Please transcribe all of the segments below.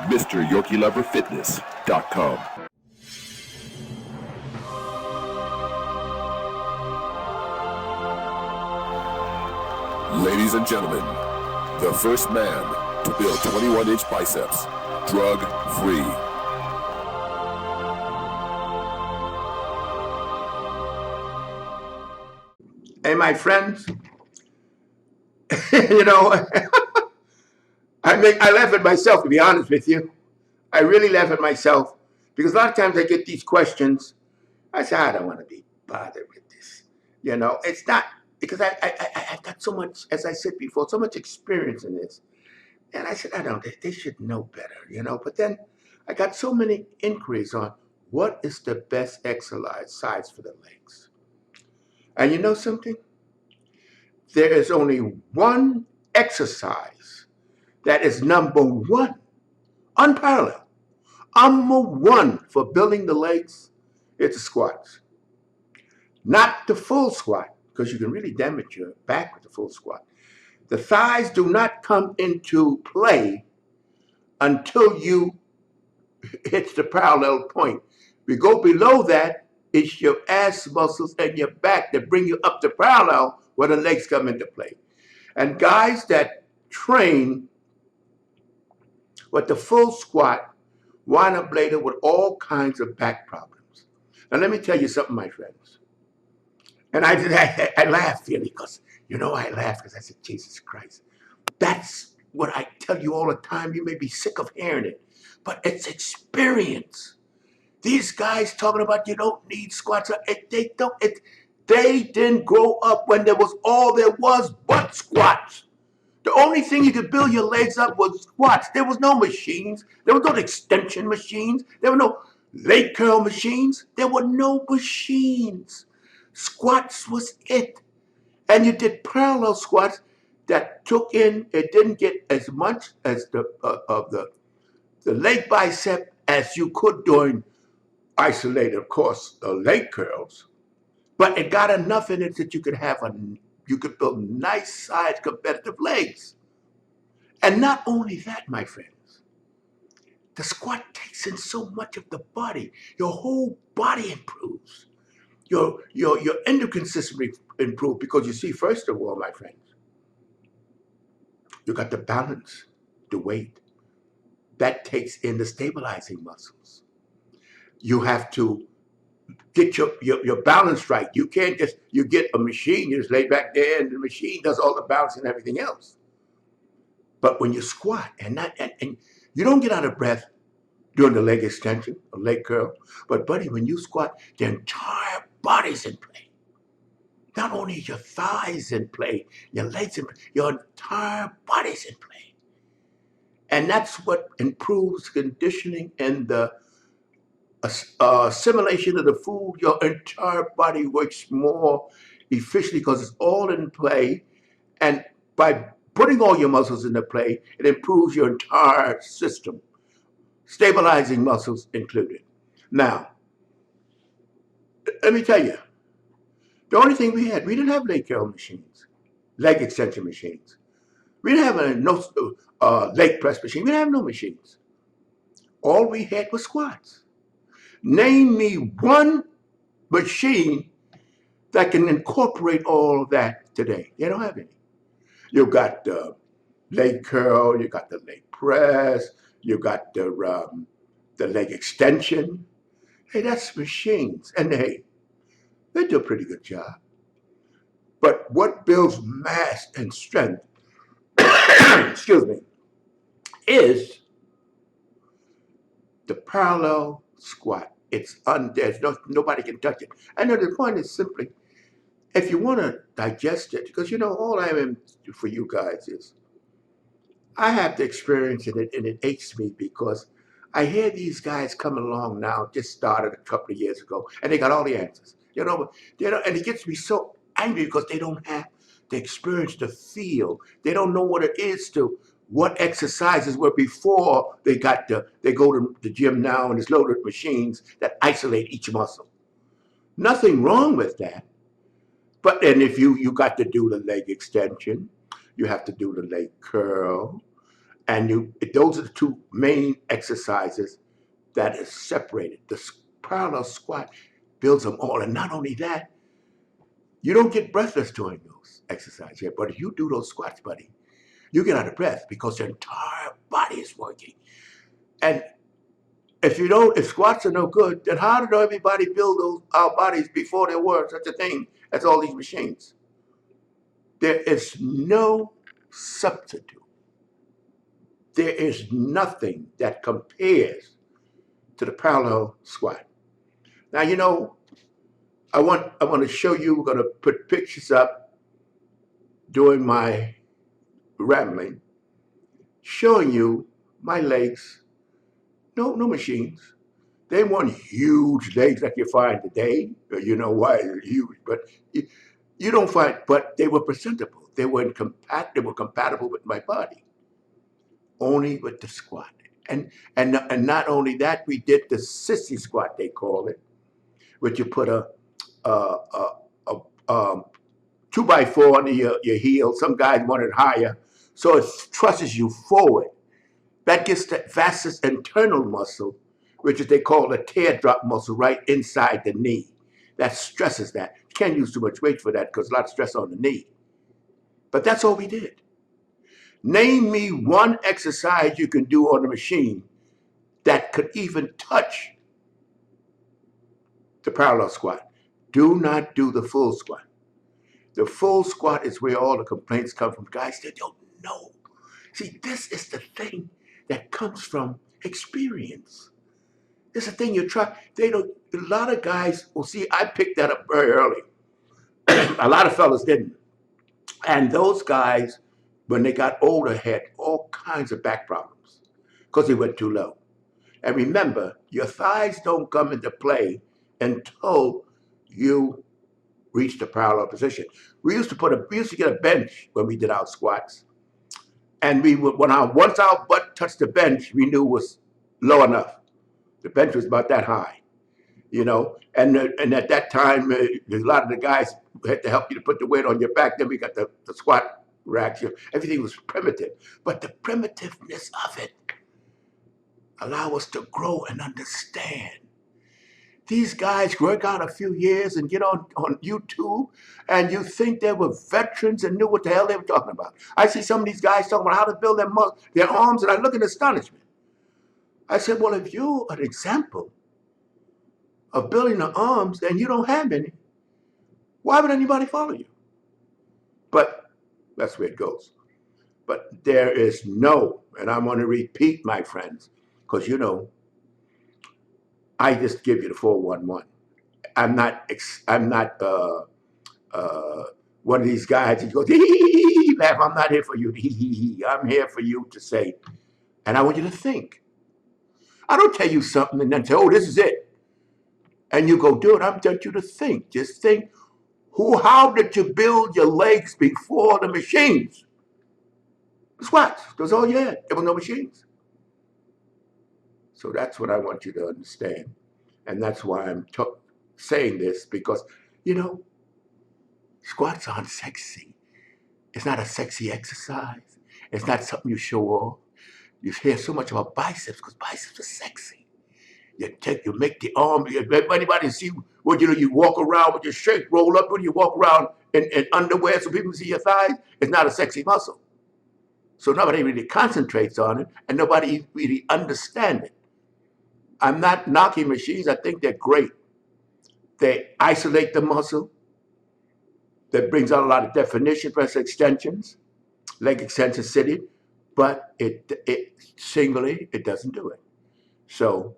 MrYorkieLoverFitness.com. Ladies and gentlemen, the first man to build 21-inch biceps, drug-free. Hey, my friends, you know, I laugh at myself, to be honest with you. I really laugh at myself because a lot of times I get these questions. I say, I don't want to be bothered with this. You know, it's not because I've got so much, as I said before, so much experience in this. And I said, I don't, they should know better, you know. But then I got so many inquiries on what is the best exercise for the legs. And you know something? There is only one exercise that is number one, unparalleled, number one for building the legs. It's the squats. Not the full squat, because you can really damage your back with the full squat. The thighs do not come into play until you hit the parallel point. We go below that, it's your ass muscles and your back that bring you up to parallel where the legs come into play. And guys that train with the full squat wind up later with all kinds of back problems. Now let me tell you something, my friends. And I laugh really because, you know, I laugh because I said, Jesus Christ. That's what I tell you all the time. You may be sick of hearing it, but it's experience. These guys talking about you don't need squats. They didn't grow up when there was all there was but squats. The only thing you could build your legs up was squats. There was no machines. There was no extension machines. There were no leg curl machines. There were no machines. Squats was it. And you did parallel squats that took in, it didn't get as much as the leg bicep as you could during isolated, of course, leg curls. But it got enough in it that you could build nice sized competitive legs. And not only that, my friends, the squat takes in so much of the body. Your whole body improves. Your endocrine system improves because you see, first of all, my friends, you got the balance, the weight. That takes in the stabilizing muscles. You have to get your balance right. You can't just, you get a machine, you just lay back there and the machine does all the balance and everything else. But when you squat and you don't get out of breath during the leg extension or leg curl, but buddy, when you squat, the entire body's in play. Not only your thighs in play, your legs in play, your entire body's in play. And that's what improves conditioning and the assimilation of the food. Your entire body works more efficiently because it's all in play. And by putting all your muscles into play, it improves your entire system, stabilizing muscles included. Now, let me tell you, the only thing we didn't have leg curl machines, leg extension machines. We didn't have no leg press machine. We didn't have no machines. All we had was squats. Name me one machine that can incorporate all of that today. You don't have any. You got the leg curl, you got the leg press, you got the leg extension. Hey, that's machines. And hey, they do a pretty good job. But what builds mass and strength, excuse me, is the parallel squat. Nobody can touch it. And the point is simply, if you want to digest it, because you know, all I am for you guys is, I have the experience in it and it aches me because I hear these guys coming along now, just started a couple of years ago, and they got all the answers. And it gets me so angry because they don't have the experience to feel. They don't know what it is to what exercises were before they go to the gym now and there's loaded machines that isolate each muscle. Nothing wrong with that. But then if you got to do the leg extension, you have to do the leg curl, And those are the two main exercises that is separated. The parallel squat builds them all. And not only that, you don't get breathless doing those exercises yet. But if you do those squats, buddy, you get out of breath because your entire body is working. And if squats are no good, then how did everybody build our bodies before there were such a thing as all these machines? There is no substitute. There is nothing that compares to the parallel squat. Now, I want to show you, we're going to put pictures up during my rambling, showing you my legs. No machines. They weren't huge legs like you find today. You know why they're huge, but you don't find. But they were presentable. They were compatible with my body. Only with the squat, and not only that, we did the sissy squat they call it, which you put a 2x4 under your heel. Some guys want it higher, so it thrusts you forward. That gets the vastus internal muscle, which is they call the teardrop muscle, right inside the knee. That stresses that. You can't use too much weight for that because a lot of stress on the knee. But that's all we did. Name me one exercise you can do on the machine that could even touch the parallel squat. Do not do the full squat. The full squat is where all the complaints come from. Guys, they don't know. See, this is the thing that comes from experience. It's a thing you try. They don't. A lot of guys will see. I picked that up very early. A lot of fellas didn't. And those guys, when they got older, had all kinds of back problems because they went too low. And remember, your thighs don't come into play until you reach the parallel position. We used to get a bench when we did our squats, and we would once our butt touched the bench, we knew it was low enough. The bench was about that high, and at that time, a lot of the guys had to help you to put the weight on your back. Then we got the squat racks. Everything was primitive, but the primitiveness of it allow us to grow and understand. These guys work out a few years and get on YouTube, and you think they were veterans and knew what the hell they were talking about. I see some of these guys talking about how to build their arms, and I look in astonishment. I said, well, if you're an example of building the arms and you don't have any, why would anybody follow you? But that's where it goes. But there is and I'm going to repeat, my friends, because I just give you the 411. I'm not one of these guys who goes, laugh. I'm not here for you. I'm here for you to say, and I want you to think. I don't tell you something and then say, oh, this is it. And you go do it. I'm telling you to think. Just think, how did you build your legs before the machines? Squats. That's all you had. There were no machines. So that's what I want you to understand. And that's why I'm saying this, because, squats aren't sexy. It's not a sexy exercise. It's not something you show off. You hear so much about biceps because biceps are sexy. You make the arm. Anybody see what you walk around with your shirt rolled up when you walk around in underwear so people see your thighs? It's not a sexy muscle. So nobody really concentrates on it, and nobody really understands it. I'm not knocking machines. I think they're great. They isolate the muscle. That brings out a lot of definition, press extensions, leg eccentricity, but it singly, it doesn't do it. So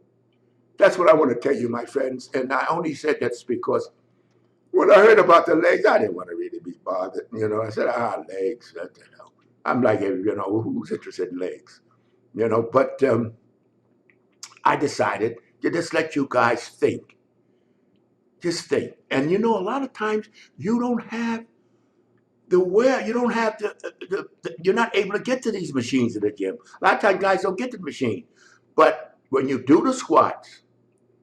that's what I want to tell you, my friends. And I only said that's because when I heard about the legs, I didn't want to really be bothered. I said, legs. I'm like, who's interested in legs? But I decided to just let you guys think. Just think. And a lot of times you don't have you don't have you're not able to get to these machines in the gym. A lot of times guys don't get to the machine. But when you do the squats,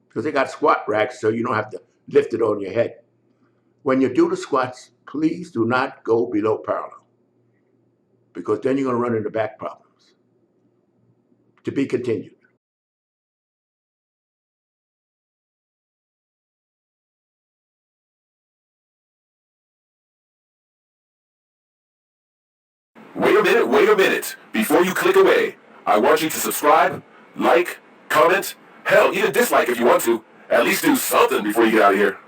because they got squat racks so you don't have to lift it on your head. When you do the squats, please do not go below parallel, because then you're going to run into back problems. To be continued. Wait a minute. Before you click away, I want you to subscribe, like, comment, hell, even dislike if you want to. At least do something before you get out of here.